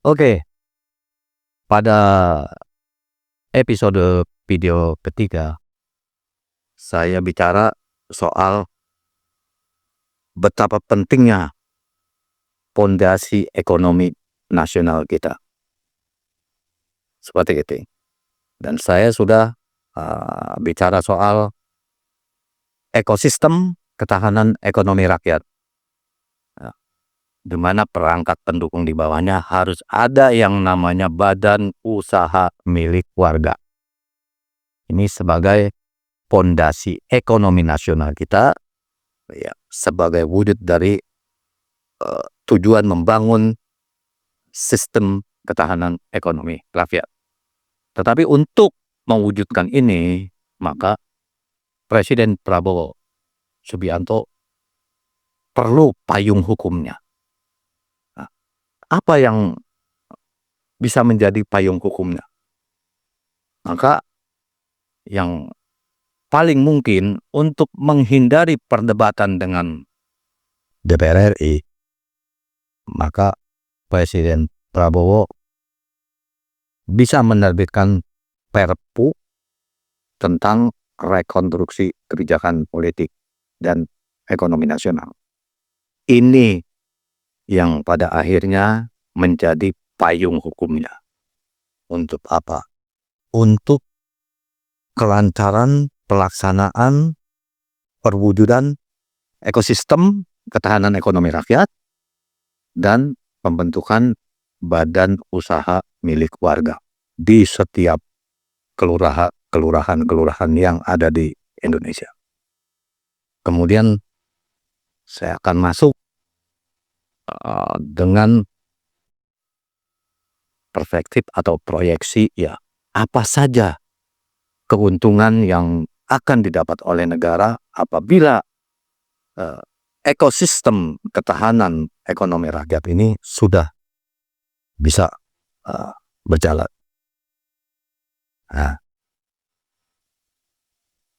Oke, pada episode video ketiga, saya bicara soal betapa pentingnya pondasi ekonomi nasional kita. Seperti itu. Dan saya sudah bicara soal ekosistem ketahanan ekonomi rakyat. Di mana perangkat pendukung di bawahnya harus ada yang namanya badan usaha milik warga. Ini sebagai pondasi ekonomi nasional kita, ya, sebagai wujud dari tujuan membangun sistem ketahanan ekonomi rakyat. Tetapi untuk mewujudkan ini, maka Presiden Prabowo Subianto perlu payung hukumnya. Nah, apa yang bisa menjadi payung hukumnya? Maka yang paling mungkin untuk menghindari perdebatan dengan DPR RI, maka Presiden Prabowo bisa menerbitkan Perpu tentang rekonstruksi kebijakan politik dan ekonomi nasional. Ini yang pada akhirnya menjadi payung hukumnya. Untuk apa? Untuk kelancaran pelaksanaan perwujudan ekosistem ketahanan ekonomi rakyat dan pembentukan badan usaha milik warga di setiap kelurahan yang ada di Indonesia. Kemudian saya akan masuk dengan perspektif atau proyeksi, ya, apa saja keuntungan yang akan didapat oleh negara apabila ekosistem ketahanan ekonomi rakyat ini sudah bisa berjalan. Nah,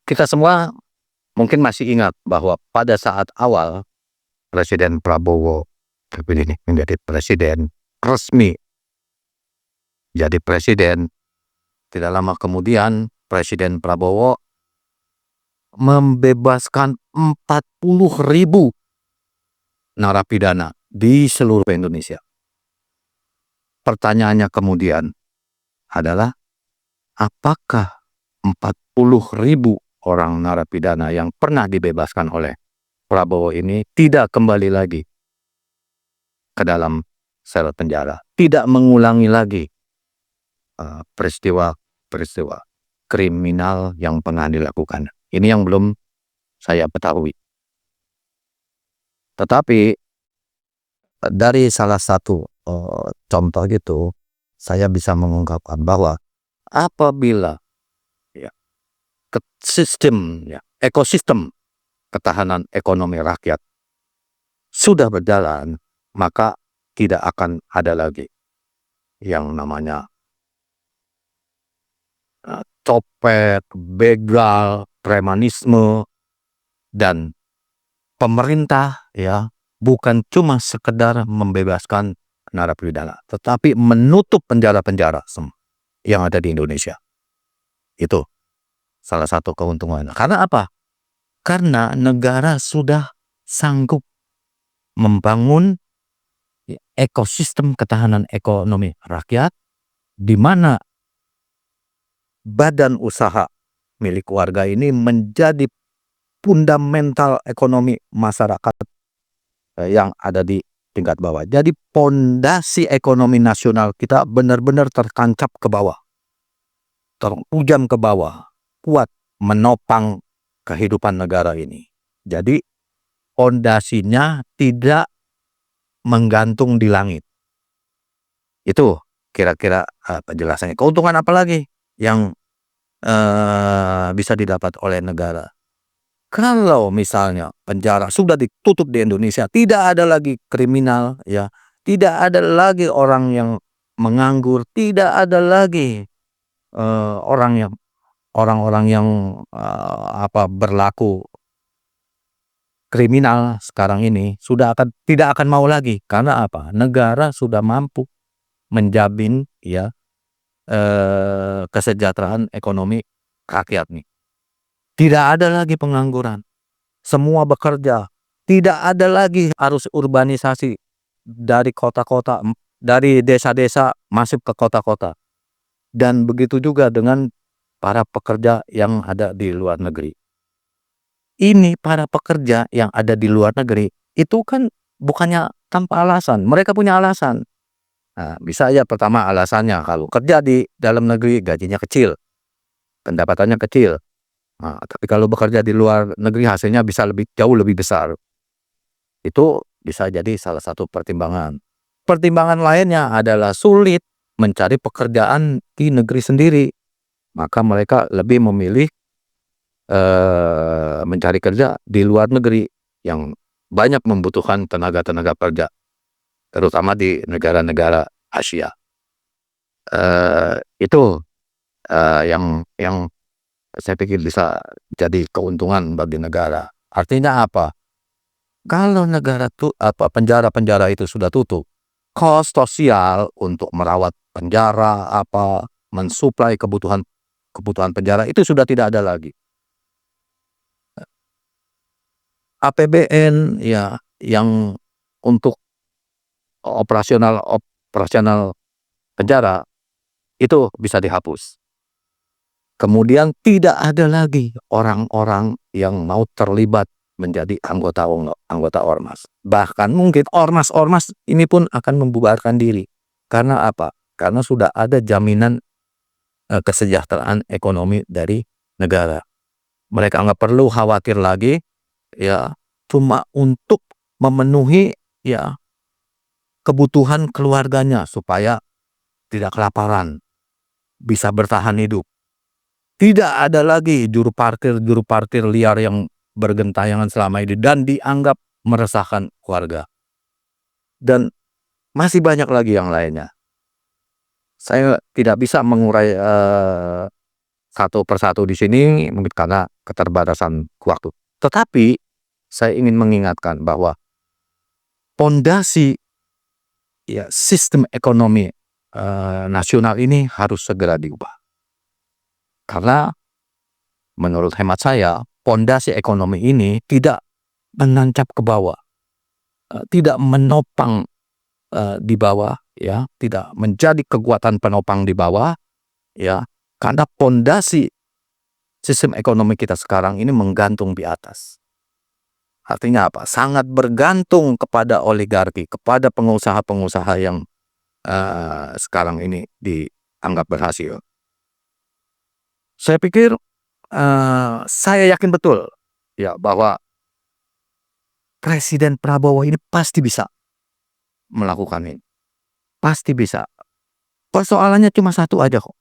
kita semua mungkin masih ingat bahwa pada saat awal Presiden Prabowo terpilih menjadi presiden resmi, jadi presiden, tidak lama kemudian Presiden Prabowo membebaskan 40.000 narapidana di seluruh Indonesia. Pertanyaannya kemudian adalah, apakah 40.000 orang narapidana yang pernah dibebaskan oleh Prabowo ini tidak kembali lagi ke dalam sel penjara, tidak mengulangi lagi peristiwa kriminal yang pernah dilakukan? Ini yang belum saya ketahui. Tetapi dari salah satu contoh gitu, saya bisa mengungkapkan bahwa apabila ekosistem ketahanan ekonomi rakyat sudah berjalan, maka tidak akan ada lagi yang namanya copet, begal, premanisme, dan pemerintah, ya, bukan cuma sekedar membebaskan narapidana, tetapi menutup penjara-penjara yang ada di Indonesia. Itu salah satu keuntungannya. Karena apa? Karena negara sudah sanggup membangun ekosistem ketahanan ekonomi rakyat, di mana badan usaha milik warga ini menjadi fundamental ekonomi masyarakat yang ada di tingkat bawah. Jadi pondasi ekonomi nasional kita benar-benar tertancap ke bawah, terpujam ke bawah, kuat menopang kehidupan negara ini. Jadi pondasinya tidak menggantung di langit. Itu kira-kira penjelasannya. Keuntungan apa lagi yang bisa didapat oleh negara? Kalau misalnya penjara sudah ditutup di Indonesia, tidak ada lagi kriminal, ya, tidak ada lagi orang yang menganggur, tidak ada lagi orang-orang yang berlaku kriminal sekarang ini tidak akan mau lagi. Karena apa? Negara sudah mampu menjamin ya kesejahteraan ekonomi rakyat nih. Tidak ada lagi pengangguran, semua bekerja, tidak ada lagi arus urbanisasi dari kota-kota, dari desa-desa masuk ke kota-kota. Dan begitu juga dengan para pekerja yang ada di luar negeri. Ini para pekerja yang ada di luar negeri itu kan bukannya tanpa alasan, mereka punya alasan. Nah, bisa aja pertama alasannya kalau kerja di dalam negeri gajinya kecil, pendapatannya kecil. Nah, tapi kalau bekerja di luar negeri hasilnya bisa jauh lebih besar. Itu bisa jadi salah satu pertimbangan. Pertimbangan lainnya adalah sulit mencari pekerjaan di negeri sendiri. Maka mereka lebih memilih mencari kerja di luar negeri yang banyak membutuhkan tenaga-tenaga kerja, terutama di negara-negara Asia. Itu yang saya pikir bisa jadi keuntungan bagi negara. Artinya apa? Kalau negara penjara-penjara itu sudah tutup, cost sosial untuk merawat penjara, mensuplai kebutuhan penjara itu sudah tidak ada lagi. APBN ya yang untuk operasional penjara itu bisa dihapus. Kemudian tidak ada lagi orang-orang yang mau terlibat menjadi anggota ormas. Bahkan mungkin ormas-ormas ini pun akan membubarkan diri. Karena apa? Karena sudah ada jaminan kesejahteraan ekonomi dari negara. Mereka nggak perlu khawatir lagi ya cuma untuk memenuhi ya kebutuhan keluarganya supaya tidak kelaparan, bisa bertahan hidup. Tidak ada lagi juru parkir liar yang bergentayangan selama ini dan dianggap meresahkan keluarga. Dan masih banyak lagi yang lainnya. Saya tidak bisa mengurai satu persatu di sini mungkin karena keterbatasan waktu. Tetapi saya ingin mengingatkan bahwa pondasi ya sistem ekonomi nasional ini harus segera diubah. Karena menurut hemat saya, pondasi ekonomi ini tidak menancap ke bawah, tidak menopang di bawah, ya, tidak menjadi kekuatan penopang di bawah, ya, karena pondasi sistem ekonomi kita sekarang ini menggantung di atas. Artinya apa? Sangat bergantung kepada oligarki, kepada pengusaha-pengusaha yang sekarang ini dianggap berhasil. Saya pikir saya yakin betul ya bahwa Presiden Prabowo ini pasti bisa melakukan ini. Pasti bisa. Persoalannya cuma satu aja kok.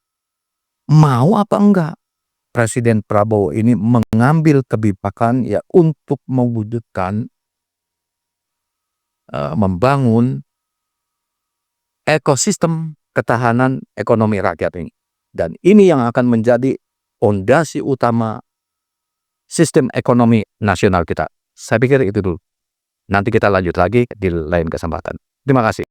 Mau apa enggak? Presiden Prabowo ini mengambil kebijakan ya untuk mewujudkan membangun ekosistem ketahanan ekonomi rakyat ini. Dan ini yang akan menjadi fondasi utama sistem ekonomi nasional kita. Saya pikir itu dulu. Nanti kita lanjut lagi di lain kesempatan. Terima kasih.